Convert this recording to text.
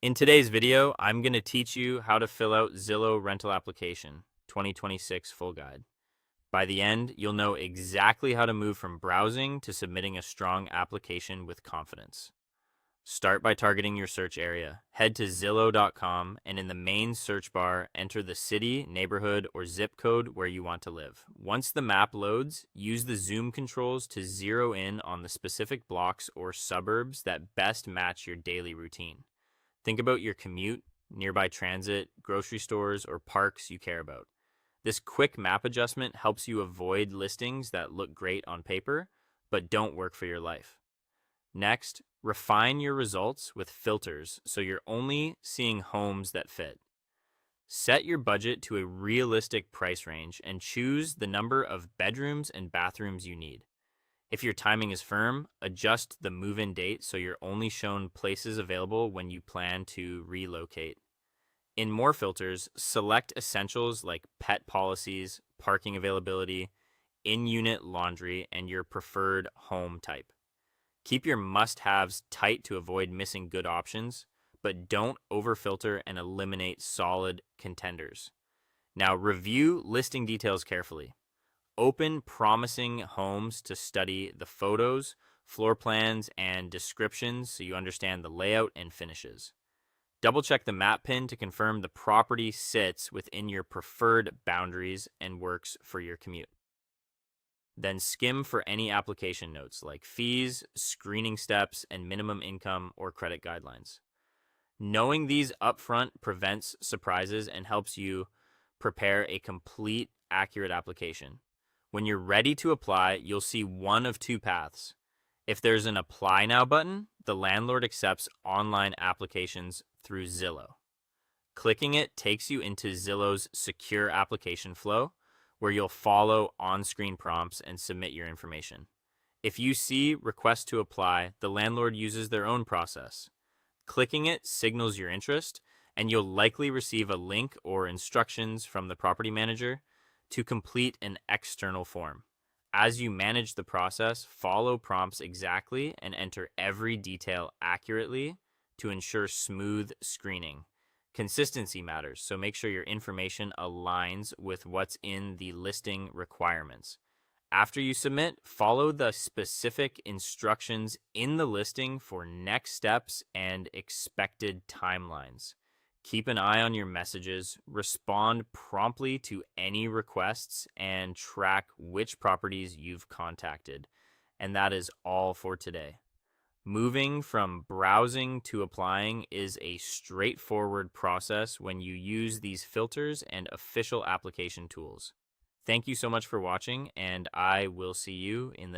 In today's video, I'm going to teach you how to fill out Zillow rental application 2026 full guide. By the end, you'll know exactly how to move from browsing to submitting a strong application with confidence. Start by targeting your search area. Head to Zillow.com and in the main search bar, enter the city, neighborhood, or zip code where you want to live. Once the map loads, use the zoom controls to zero in on the specific blocks or suburbs that best match your daily routine. Think about your commute, nearby transit, grocery stores, or parks you care about. This quick map adjustment helps you avoid listings that look great on paper, but don't work for your life. Next, refine your results with filters so you're only seeing homes that fit. Set your budget to a realistic price range and choose the number of bedrooms and bathrooms you need. If your timing is firm, adjust the move-in date so you're only shown places available when you plan to relocate. In more filters, select essentials like pet policies, parking availability, in-unit laundry, and your preferred home type. Keep your must-haves tight to avoid missing good options, but don't overfilter and eliminate solid contenders. Now review listing details carefully. Open promising homes to study the photos, floor plans, and descriptions so you understand the layout and finishes. Double check the map pin to confirm the property sits within your preferred boundaries and works for your commute. Then skim for any application notes like fees, screening steps, and minimum income or credit guidelines. Knowing these upfront prevents surprises and helps you prepare a complete, accurate application. When you're ready to apply, you'll see one of two paths. If there's an Apply Now button, the landlord accepts online applications through Zillow. Clicking it takes you into Zillow's secure application flow, where you'll follow on-screen prompts and submit your information. If you see Request to Apply, the landlord uses their own process. Clicking it signals your interest, and you'll likely receive a link or instructions from the property manager to complete an external form. As you manage the process, follow prompts exactly and enter every detail accurately to ensure smooth screening. Consistency matters, so make sure your information aligns with what's in the listing requirements. After you submit, follow the specific instructions in the listing for next steps and expected timelines. Keep an eye on your messages, respond promptly to any requests, and track which properties you've contacted. And that is all for today. Moving from browsing to applying is a straightforward process when you use these filters and official application tools. Thank you so much for watching, and I will see you in the next